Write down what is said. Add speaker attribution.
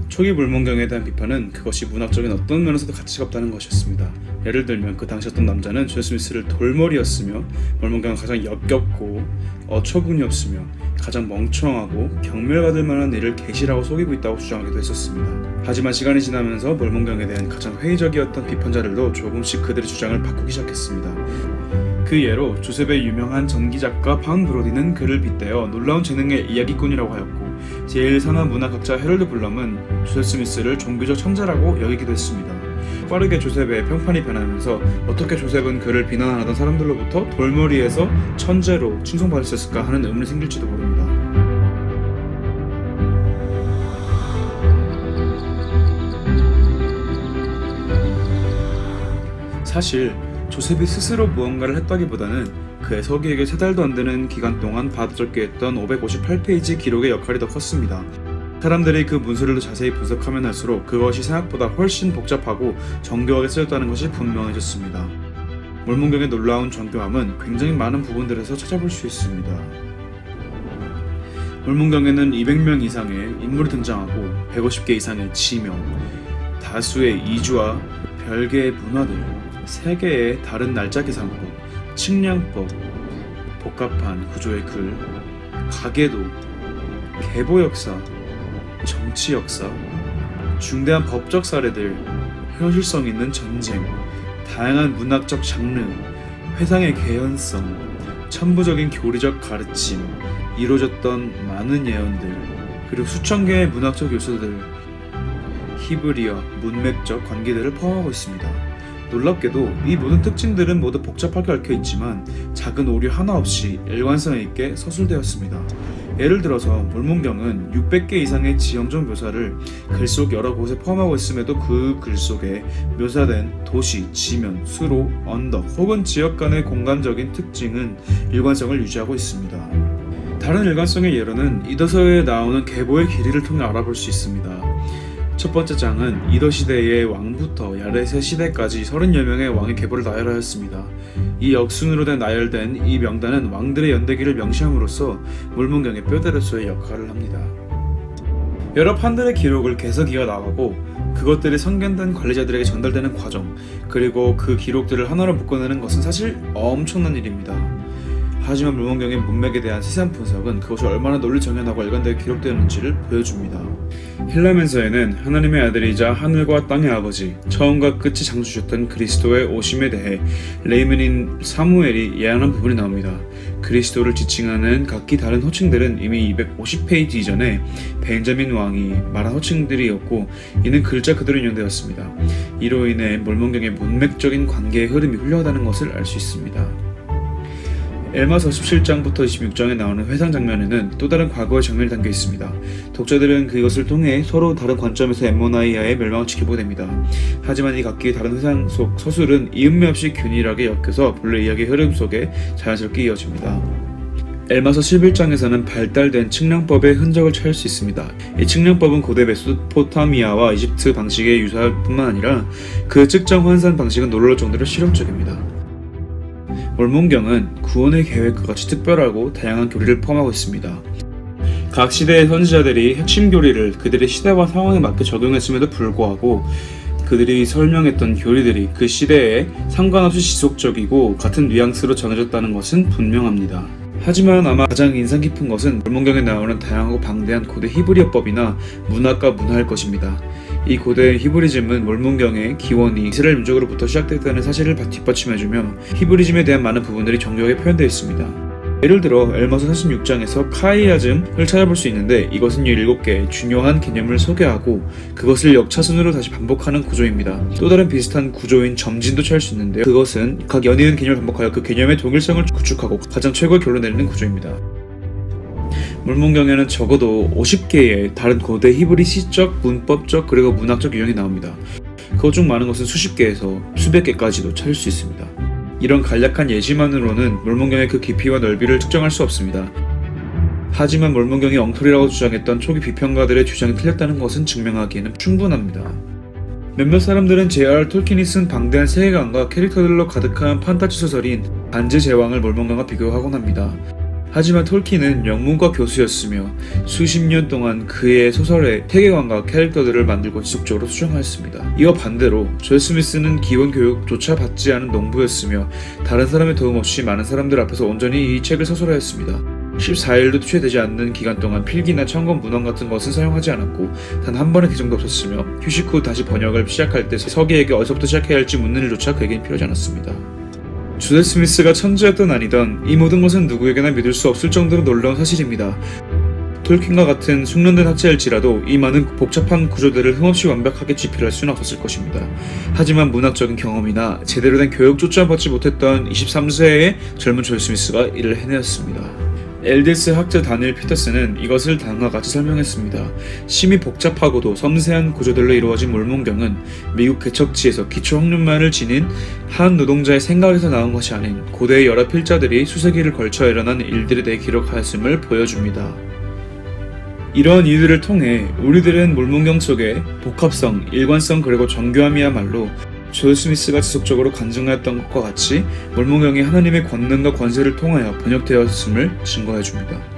Speaker 1: 초기 물문경에 대한 비판은 그것이 문학적인 어떤 면에서도 가치가 없다는 것이었습니다. 예를 들면 그 당시 어떤 남자는 존 스미스를 돌머리였으며 물문경은 가장 역겹고 어처구니 없으며 가장 멍청하고 경멸받을 만한 일을 계시라고 속이고 있다고 주장하기도 했었습니다. 하지만 시간이 지나면서 물문경에 대한 가장 회의적이었던 비판자들도 조금씩 그들의 주장을 바꾸기 시작했습니다. 그 예로 조셉의 유명한 전기작가 반 브로디는 그를 빗대어 놀라운 재능의 이야기꾼이라고 하였고, 제일 상한 문학학자 해럴드 블럼은 조셉 스미스를 종교적 천재라고 여기기도 했습니다. 빠르게 조셉의 평판이 변하면서 어떻게 조셉은 그를 비난하던 사람들로부터 돌머리에서 천재로 칭송받았을까 하는 의문이 생길지도 모릅니다. 사실 조셉이 스스로 무언가를 했다기보다는 그의 서기에게 3달도 안 되는 기간 동안 받아적게 했던 558페이지 기록의 역할이 더 컸습니다. 사람들이 그 문서를 더 자세히 분석하면 할수록 그것이 생각보다 훨씬 복잡하고 정교하게 쓰였다는 것이 분명해졌습니다. 물문경의 놀라운 정교함은 굉장히 많은 부분들에서 찾아볼 수 있습니다. 물문경에는 200명 이상의 인물이 등장하고 150개 이상의 지명, 다수의 이주와 별개의 문화들, 3개의 다른 날짜 계산법, 측량법, 복잡한 구조의 글, 가계도, 계보 역사, 정치 역사, 중대한 법적 사례들, 현실성 있는 전쟁, 다양한 문학적 장르, 회상의 개연성, 천부적인 교리적 가르침, 이루어졌던 많은 예언들, 그리고 수천 개의 문학적 요소들, 히브리어, 문맥적 관계들을 포함하고 있습니다. 놀랍게도 이 모든 특징들은 모두 복잡하게 얽혀있지만 작은 오류 하나 없이 일관성 있게 서술되었습니다. 예를 들어서 물문경은 600개 이상의 지형적 묘사를 글 속 여러 곳에 포함하고 있음에도 그 글 속에 묘사된 도시, 지면, 수로, 언덕 혹은 지역 간의 공간적인 특징은 일관성을 유지하고 있습니다. 다른 일관성의 예로는 이더서에 나오는 계보의 길이를 통해 알아볼 수 있습니다. 첫 번째 장은 이더 시대의 왕부터 야레세 시대까지 30여 명의 왕의 계보를 나열하였습니다. 이 역순으로 나열된 이 명단은 왕들의 연대기를 명시함으로써 물문경의 뼈대로서의 역할을 합니다. 여러 판들의 기록을 개서기가 나가고 그것들이 성견된 관리자들에게 전달되는 과정, 그리고 그 기록들을 하나로 묶어내는 것은 사실 엄청난 일입니다. 하지만 물문경의 문맥에 대한 세세한 분석은 그것이 얼마나 논리정연하고 일관되게 기록되었는지를 보여줍니다. 힐라멘서에는 하나님의 아들이자 하늘과 땅의 아버지, 처음과 끝이 창조주셨던 그리스도의 오심에 대해 레이먼인 사무엘이 예언한 부분이 나옵니다. 그리스도를 지칭하는 각기 다른 호칭들은 이미 250페이지 이전에 벤자민 왕이 말한 호칭들이었고, 이는 글자 그대로 인용되었습니다. 이로 인해 물문경의 문맥적인 관계의 흐름이 훌륭하다는 것을 알 수 있습니다. 엘마서 17장부터 26장에 나오는 회상 장면에는 또 다른 과거의 장면이 담겨 있습니다. 독자들은 그것을 통해 서로 다른 관점에서 엠모나이아의 멸망을 지켜보게 됩니다. 하지만 이 각기 다른 회상 속 서술은 이음매 없이 균일하게 엮여서 본래 이야기의 흐름 속에 자연스럽게 이어집니다. 엘마서 11장에서는 발달된 측량법의 흔적을 찾을 수 있습니다. 이 측량법은 고대 메소포타미아와 이집트 방식에 유사할 뿐만 아니라 그 측정 환산 방식은 놀라울 정도로 실용적입니다. 물문경은 구원의 계획과 같이 특별하고 다양한 교리를 포함하고 있습니다. 각 시대의 선지자들이 핵심 교리를 그들의 시대와 상황에 맞게 적용했음에도 불구하고 그들이 설명했던 교리들이 그 시대에 상관없이 지속적이고 같은 뉘앙스로 전해졌다는 것은 분명합니다. 하지만 아마 가장 인상 깊은 것은 물문경에 나오는 다양하고 방대한 고대 히브리어법이나 문학과 문화일 것입니다. 이 고대 히브리즘은 물문경의 기원이 이스라엘 민족으로부터 시작됐다는 사실을 뒷받침해주며 히브리즘에 대한 많은 부분들이 정교하게 표현되어 있습니다. 예를 들어 엘마서 46장에서 카이아즘을 찾아볼 수 있는데, 이것은 17개의 중요한 개념을 소개하고 그것을 역차순으로 다시 반복하는 구조입니다. 또 다른 비슷한 구조인 점진도 찾을 수 있는데요, 그것은 각 연이은 개념을 반복하여 그 개념의 동일성을 구축하고 가장 최고의 결론을 내리는 구조입니다. 물문경에는 적어도 50개의 다른 고대 히브리 시적, 문법적, 그리고 문학적 유형이 나옵니다. 그것 중 많은 것은 수십 개에서 수백 개까지도 찾을 수 있습니다. 이런 간략한 예시만으로는 물문경의 그 깊이와 넓이를 측정할 수 없습니다. 하지만 물문경이 엉터리라고 주장했던 초기 비평가들의 주장이 틀렸다는 것은 증명하기에는 충분합니다. 몇몇 사람들은 J.R.R. 톨킨이 쓴 방대한 세계관과 캐릭터들로 가득한 판타지 소설인 반지의 제왕을 물문경과 비교하곤 합니다. 하지만 톨킨은 영문과 교수였으며 수십 년 동안 그의 소설의 세계관과 캐릭터들을 만들고 지속적으로 수정하였습니다. 이와 반대로 조엘 스미스는 기본 교육조차 받지 않은 농부였으며 다른 사람의 도움 없이 많은 사람들 앞에서 온전히 이 책을 서술하였습니다. 14일도 투여되지 않는 기간 동안 필기나 첨검 문헌 같은 것은 사용하지 않았고 단 한 번의 개정도 없었으며 휴식 후 다시 번역을 시작할 때 서기에게 어디서부터 시작해야 할지 묻는 일조차 그에겐 필요하지 않았습니다. 조엘 스미스가 천재였던 아니던 이 모든 것은 누구에게나 믿을 수 없을 정도로 놀라운 사실입니다. 톨킨과 같은 숙련된 학자일지라도 이 많은 복잡한 구조들을 흠없이 완벽하게 집필할 수는 없었을 것입니다. 하지만 문학적인 경험이나 제대로 된 교육조차 받지 못했던 23세의 젊은 조엘 스미스가 이를 해내었습니다. 엘데스 학자 다니엘 피터슨은 이것을 다음과 같이 설명했습니다. 심히 복잡하고도 섬세한 구조들로 이루어진 몰몬경은 미국 개척지에서 기초학문만을 지닌 한 노동자의 생각에서 나온 것이 아닌 고대의 여러 필자들이 수세기를 걸쳐 일어난 일들에 대해 기록하였음을 보여줍니다. 이러한 이유들을 통해 우리들은 몰몬경 속의 복합성, 일관성 그리고 정교함이야말로 조엘 스미스가 지속적으로 간증하였던 것과 같이 몰몬경이 하나님의 권능과 권세를 통하여 번역되었음을 증거해줍니다.